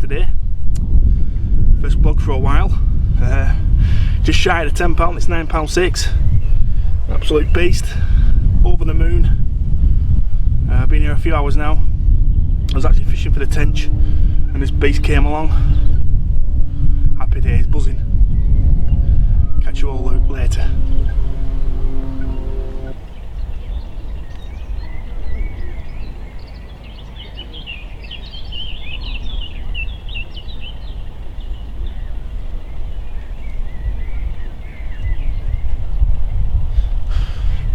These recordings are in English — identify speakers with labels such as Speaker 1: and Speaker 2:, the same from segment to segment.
Speaker 1: today. First blog for a while. Just shy of £10, it's £9.6. Absolute beast. Over the moon. I've been here a few hours now. I was actually fishing for the tench and this beast came along. Happy days, buzzing. Catch you all later.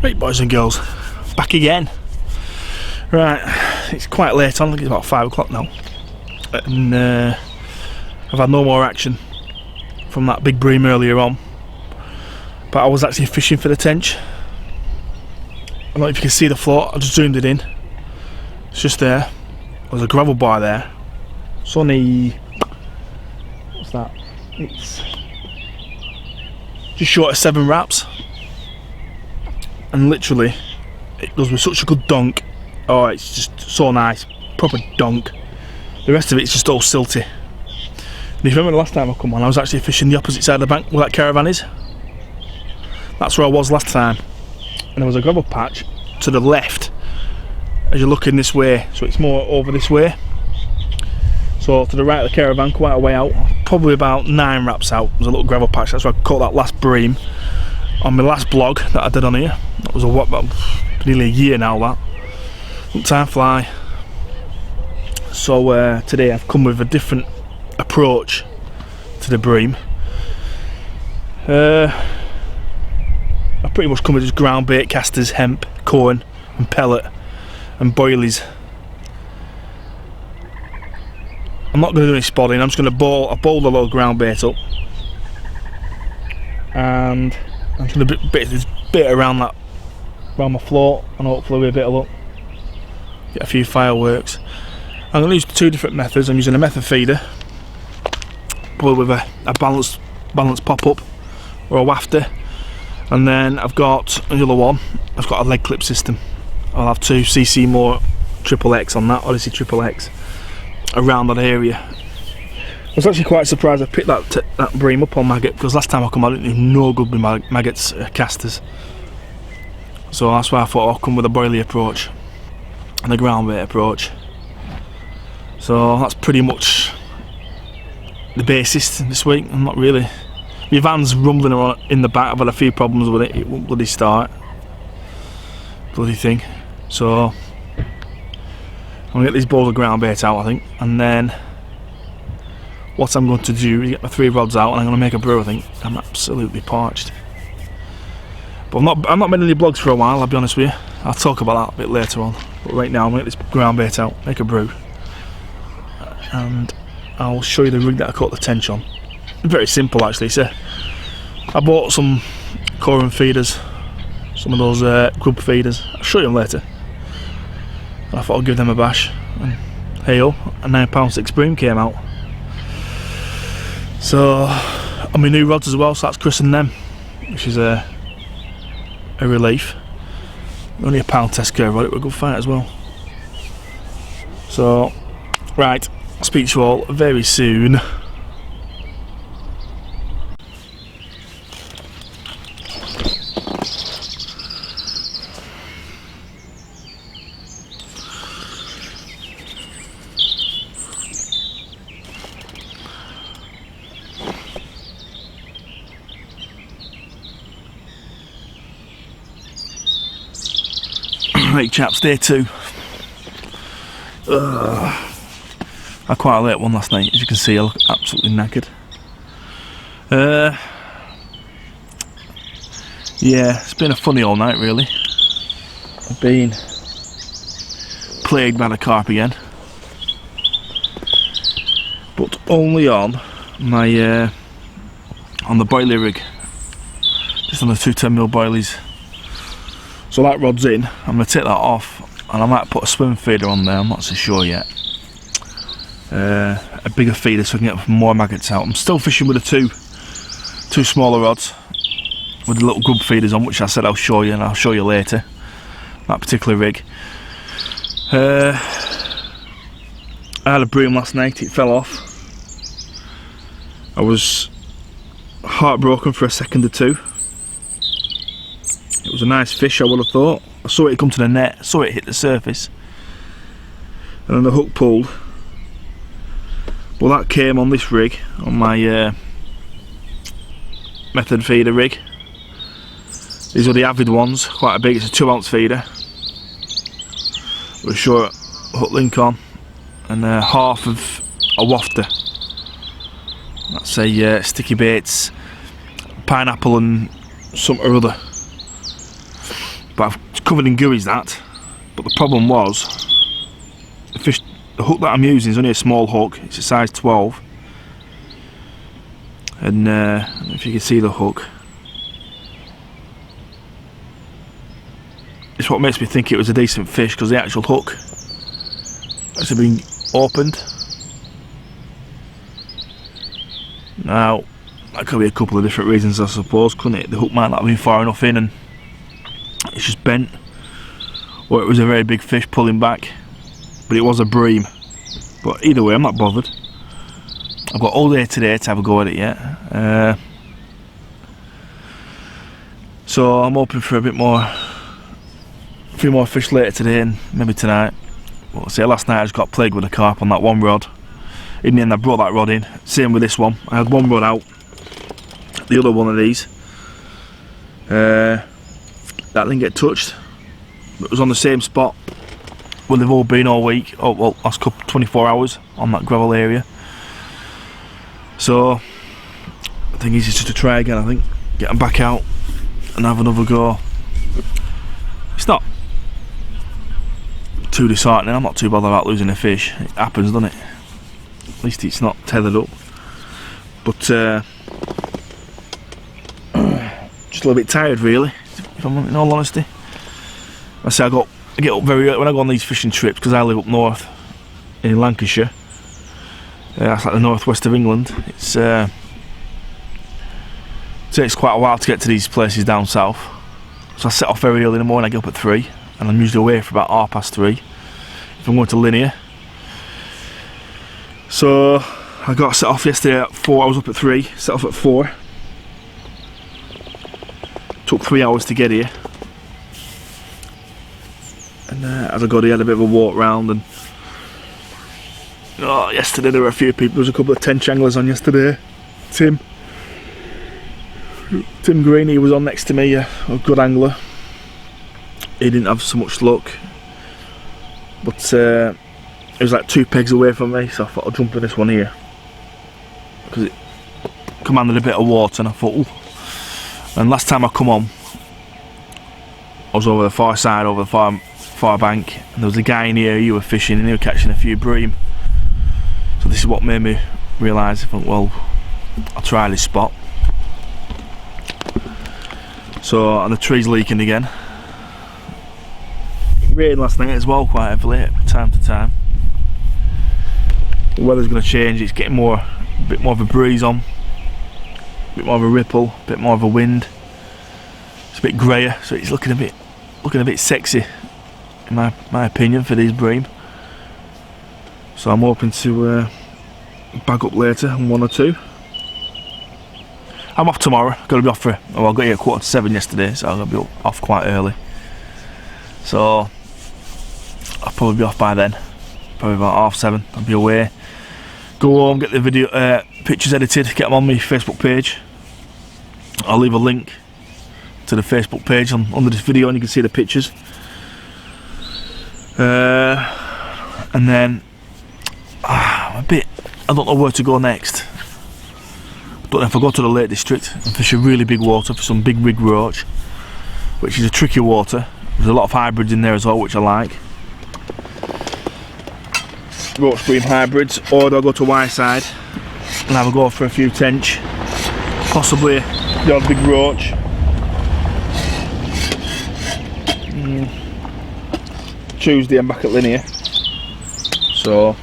Speaker 1: Right, boys and girls, back again. Right, it's quite late on, I think it's about 5 o'clock now. And I've had no more action from that big bream earlier on. But I was actually fishing for the tench. I don't know if you can see the float, I just zoomed it in. It's just there. There's a gravel bar there. It's only, what's that? It's just short of 7 wraps. And literally, it goes with such a good dunk. Oh, it's just so nice. Proper dunk. The rest of it is just all silty. And if you remember the last time I come on, I was actually fishing the opposite side of the bank where that caravan is. That's where I was last time. And there was a gravel patch to the left as you're looking this way. So it's more over this way. So to the right of the caravan, quite a way out. Probably about 9 wraps out. There's a little gravel patch. That's where I caught that last bream on my last blog that I did on here. That was about nearly a year now, that. Don't time fly. So today I've come with a different approach to the bream. I pretty much come with just ground bait casters, hemp, corn and pellet and boilies. I'm not going to do any spodding, I'm just going to bowl the little ground bait up and I'm just going to bait this bit around my float and hopefully with a bit of luck get a few fireworks. I'm going to use 2 different methods. I'm using a method feeder, probably with a balanced pop-up or a wafter, and then I've got another one. I've got a leg clip system. I'll have 2 CC more triple X on that, Odyssey triple X, around that area. I was actually quite surprised I picked that bream up on maggot, because last time I come I didn't do no good with maggots casters. So that's why I thought I'll come with a boilie approach and a ground bait approach. So that's pretty much the basis this week. I'm not really. My van's rumbling around in the back. I've had a few problems with it. It won't bloody start. Bloody thing. So I'm gonna get these balls of ground bait out, I think, and then what I'm going to do is get my 3 rods out and I'm going to make a brew. I think I'm absolutely parched. But I'm not made any blogs for a while, I'll be honest with you. I'll talk about that a bit later on. But right now I'm going to get this ground bait out, make a brew, and I'll show you the rig that I caught the tench on. Very simple actually. So I bought some corum feeders, some of those grub feeders. I'll show you them later. I thought I'd give them a bash, and hey oh, a £9.6 bream came out. So on my new rods as well, so that's christened them, which is a relief. Only a pound test curve rod, it was a good fight as well. So right, I'll speak to you all very soon. Right chaps, day 2. I had quite a late one last night, as you can see. I look absolutely knackered. Yeah, it's been a funny all night really. I've been plagued by the carp again, but only on my on the boilie rig, just on the 210mm boilies. So that rod's in, I'm going to take that off and I might put a swim feeder on there, I'm not so sure yet. A bigger feeder so I can get more maggots out. I'm still fishing with the two smaller rods with the little grub feeders on, which I said I'll show you, and I'll show you later, that particular rig. I had a bream last night, it fell off. I was heartbroken for a second or two. It was a nice fish, I would have thought. I saw it come to the net, saw it hit the surface, and then the hook pulled. Well, that came on this rig, on my method feeder rig. These are the Avid ones, quite a big, it's a 2-ounce feeder with a short hook link on, and half of a wafter. That's a sticky baits, pineapple and something or other. But it's covered in gooey's that. But the problem was, the hook that I'm using is only a small hook, it's a size 12. And if you can see the hook, it's what makes me think it was a decent fish, because the actual hook has been opened. Now, that could be a couple of different reasons, I suppose, couldn't it? The hook might not have been far enough in and it's just bent, or it was a very big fish pulling back, but it was a bream. But either way, I'm not bothered. I've got all day today to have a go at it yet. So I'm hoping for a few more fish later today and maybe tonight. Well, say last night I just got plagued with a carp on that one rod. In the end I brought that rod in, same with this one. I had one rod out, the other one of these. That didn't get touched. It was on the same spot where they've all been all week, oh well, last couple 24 hours on that gravel area. So I think it's just to try again, I think. Get them back out and have another go. It's not too disheartening, I'm not too bothered about losing a fish. It happens, doesn't it? At least it's not tethered up. But just a little bit tired really, if I'm in all honesty. I say I get up very early when I go on these fishing trips, because I live up north in Lancashire. That's like the northwest of England. It takes quite a while to get to these places down south. So I set off very early in the morning, I get up at 3, and I'm usually away for about 3:30 if I'm going to Linear. So I got set off yesterday at 4, I was up at 3, set off at 4. Took 3 hours to get here. And as I got here, I had a bit of a walk round, and yesterday there were a few people. There was a couple of tench anglers on yesterday. Tim Green, he was on next to me, a good angler. He didn't have so much luck, but it was like 2 pegs away from me, so I thought I'd jump in this one here because it commanded a bit of water, and I thought, ooh. And last time I come on, I was over the far side, over the far bank, and there was a guy in here who were fishing and he was catching a few bream. So this is what made me realise, I thought, well, I'll try this spot. So, and the tree's leaking again. It rained last night as well, quite heavily, time to time. The weather's going to change, it's getting a bit more of a breeze on, a bit more of a ripple, a bit more of a wind. It's a bit greyer, so it's looking a bit sexy, in my opinion, for these bream. So I'm hoping to bag up later on 1 or 2. I'm off tomorrow. Got to be off I got here at 7:15 yesterday, so I'm gonna be off quite early. So I'll probably be off by then. Probably about 7:30. I'll be away. Go home, get the video pictures edited, get them on my Facebook page. I'll leave a link to the Facebook page under this video, and you can see the pictures. And then I don't know where to go next. I don't know if I go to the Lake District and fish a really big water for some big rig roach, which is a tricky water. There's a lot of hybrids in there as well, which I like. Roach bream hybrids, or do I go to Wyeside and have a go for a few tench, possibly the odd big roach. Tuesday I'm back at Linear, so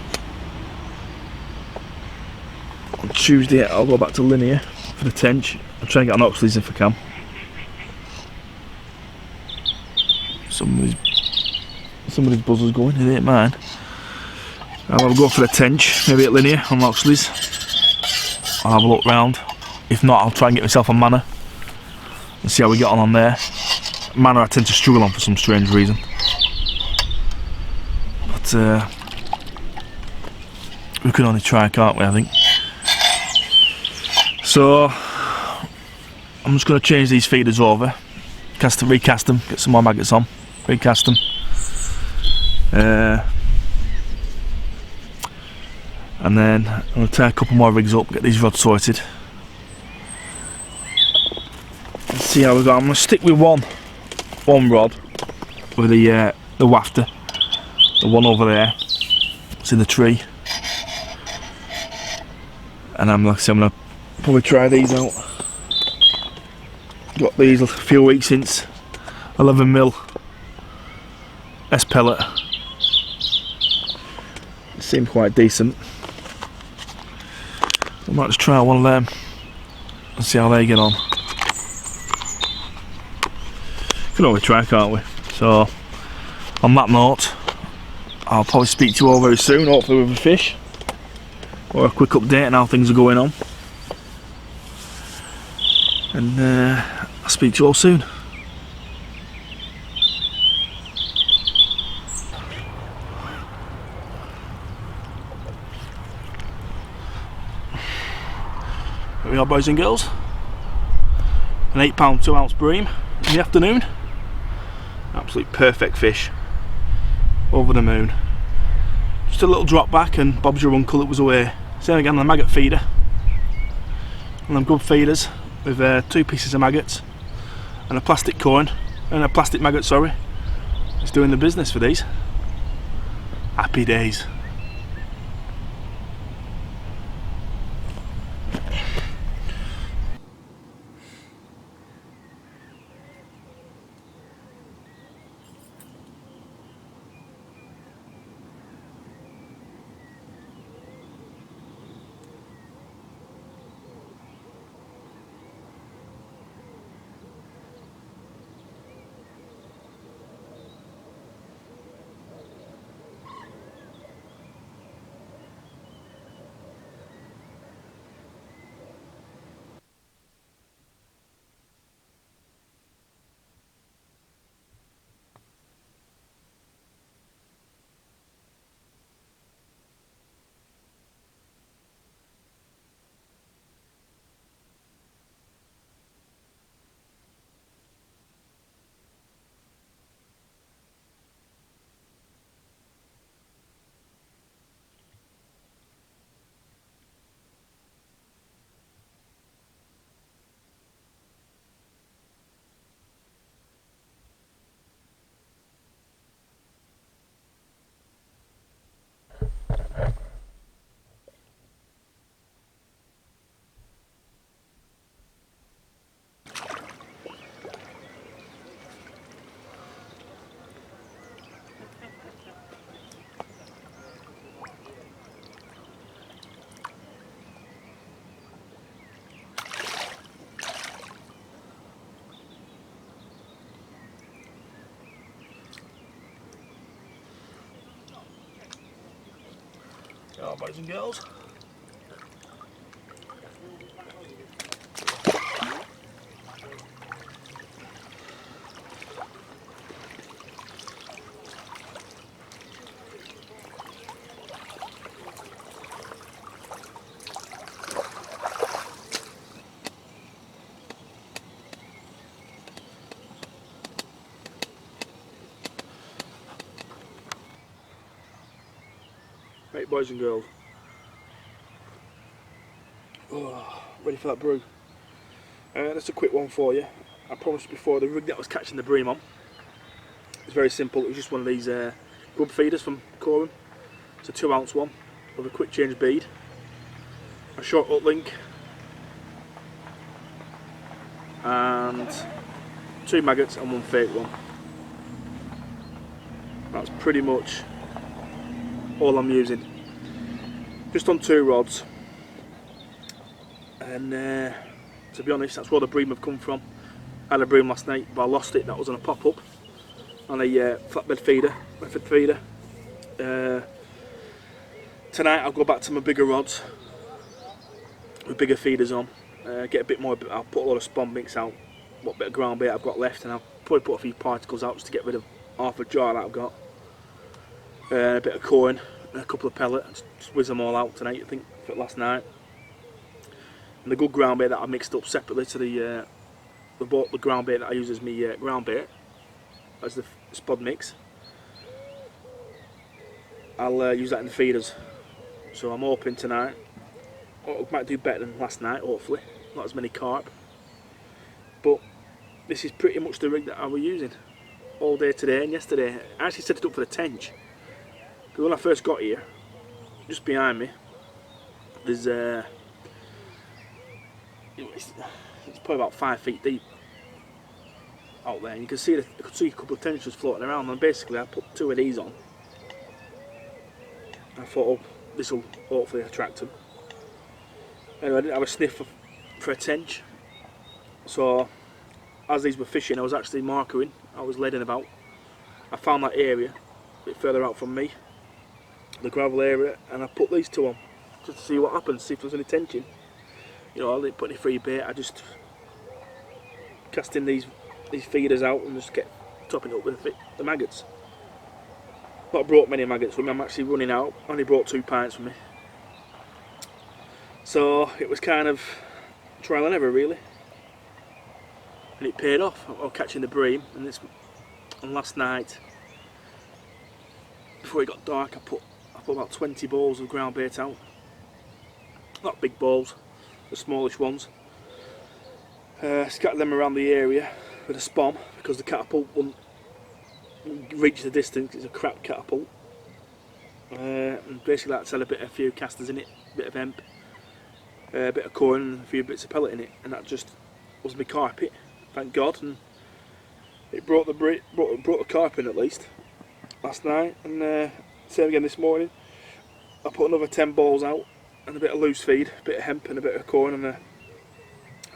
Speaker 1: on Tuesday I'll go back to Linear for the tench. I'll try and get an Oxley's if I can. Somebody's buzzer's going, it ain't mine. I'll have a go for the tench, maybe at Linear on Oxley's. I'll have a look round. If not, I'll try and get myself a manor and see how we get on there. Manor I tend to struggle on for some strange reason. But we can only try, can't we, I think. So I'm just going to change these feeders over, recast them, get some more maggots on, recast them. And then I'm going to tie a couple more rigs up, get these rods sorted. Let's see how we go. I'm going to stick with one rod with the wafter, the one over there. It's in the tree. And I'm going to probably try these out. Got these a few weeks since. 11mm S pellet. They seem quite decent. I might just try one of them and see how they get on. Can always try, can't we? So, on that note, I'll probably speak to you all very soon, hopefully with a fish, or a quick update on how things are going on. And I'll speak to you all soon. Here we are, boys and girls. An 8-pound 2-ounce bream in the afternoon. Absolute perfect fish. Over the moon. Just a little drop back and Bob's your uncle that was away. Same again on the maggot feeder. And them good feeders with 2 pieces of maggots and a plastic coin and a plastic maggot, sorry. It's doing the business for these. Happy days. Oh, boys and girls. Right, boys and girls. Oh, ready for that brew. That's a quick one for you. I promised before, the rig that I was catching the bream on. It's very simple. It was just one of these grub feeders from Coram. It's a 2-ounce one with a quick change bead, a short uplink, and 2 maggots and 1 fake one. That's pretty much all I'm using. Just on 2 rods. And to be honest, that's where the bream have come from. I had a bream last night, but I lost it. That was on a pop-up on a flatbed feeder, method feeder. Tonight I'll go back to my bigger rods with bigger feeders on. Get a bit more. I'll put a lot of spawn mix out. What bit of ground bait I've got left, and I'll probably put a few particles out just to get rid of half a jar that I've got. A bit of corn, and a couple of pellets. Just whiz them all out tonight, I think, for last night. And the good ground bait that I mixed up separately to the ground bait that I use as my ground bait, as the spod mix. I'll use that in the feeders. So I'm hoping tonight, I might do better than last night, hopefully. Not as many carp. But this is pretty much the rig that I was using all day today and yesterday. I actually set it up for the tench. Because when I first got here, just behind me, there's it's probably about 5 feet deep out there. And you can see I could see a couple of tenches floating around, and basically I put 2 of these on. I thought, oh, this will hopefully attract them. Anyway, I didn't have a sniff for a tench. So as these were fishing, I was actually markering, I was leading about. I found that area a bit further out from me, the gravel area, and I put these 2 on just to see what happens, see if there's any tension. You know, I didn't put any free bait, I just cast in these feeders out and just get topping up with the maggots. Not brought many maggots with me, I'm actually running out. I only brought 2 pints with me. So it was kind of trial and error really. And it paid off. I was catching the bream, and last night, before it got dark, I put about 20 balls of ground bait out. Not big balls, the smallish ones. Scattered them around the area with a spom, because the catapult wouldn't reach the distance. It's a crap catapult. And basically that's had a few casters in it, a bit of hemp, a bit of corn, and a few bits of pellet in it, and that just was my carpet. Thank God, and it brought the carp in at least last night, and same again this morning. I put another 10 balls out and a bit of loose feed, a bit of hemp and a bit of corn, and a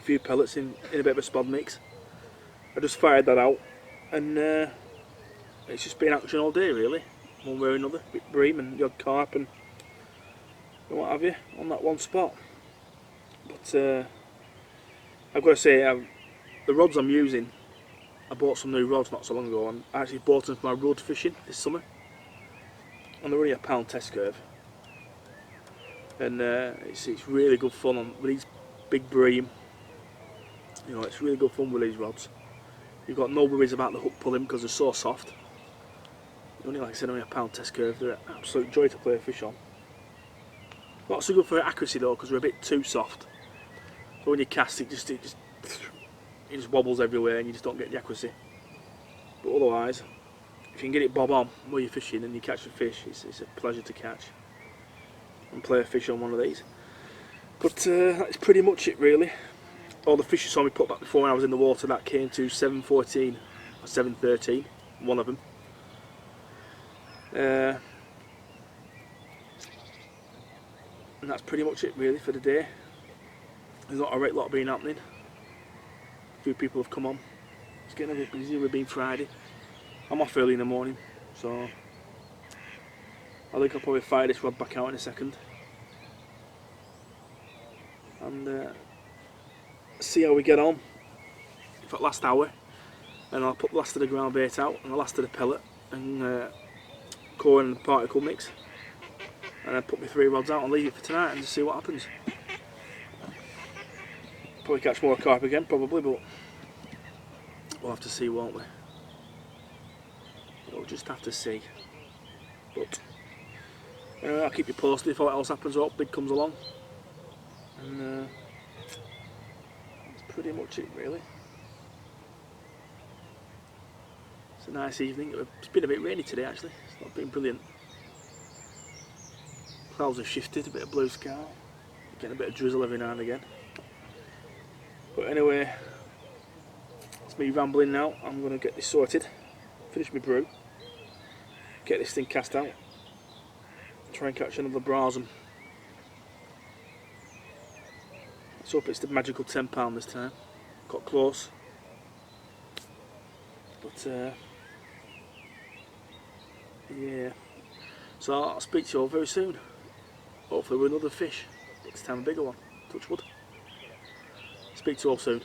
Speaker 1: few pellets in a bit of a spod mix. I just fired that out, and it's just been action all day really, one way or another. A bit bream and the odd carp and what have you on that one spot. But I've got to say, the rods I'm using, I bought some new rods not so long ago, and I actually bought them for my road fishing this summer, and they're only £1 test curve, and it's really good fun with these big bream. You know, it's really good fun with these rods. You've got no worries about the hook pulling because they're so soft. Only, like I said, only £1 test curve. They're an absolute joy to play a fish on. Not so good for accuracy though, because they're a bit too soft. So when you cast it just wobbles everywhere and you just don't get the accuracy. But otherwise, if you can get it bob on where you're fishing and you catch a fish, it's a pleasure to catch and play a fish on one of these. But that's pretty much it really. All the fish you saw me put back before when I was in the water, that came to 7.14 or 7.13, one of them. And that's pretty much it really for the day. There's not a great lot been happening. A few people have come on. It's getting a bit busy with being Friday. I'm off early in the morning, so I think I'll probably fire this rod back out in a second and see how we get on for the last hour. And I'll put the last of the ground bait out and the last of the pellet and corn and particle mix, and then put my 3 rods out and leave it for tonight and just see what happens. Probably catch more carp again, probably, but we'll have to see, won't we? We'll just have to see. But anyway, I'll keep you posted if what else happens or big comes along. And that's pretty much it really. It's a nice evening. It's been a bit rainy today actually. It's not been brilliant. Clouds have shifted, a bit of blue sky. Getting a bit of drizzle every now and again. But anyway, it's me rambling now. I'm going to get this sorted, finish my brew, get this thing cast out, try and catch another brasem. Let's hope it's the magical £10 this time. Got close. But yeah, so I'll speak to you all very soon. Hopefully with another fish, this time a bigger one. Touch wood. Speak to you all soon.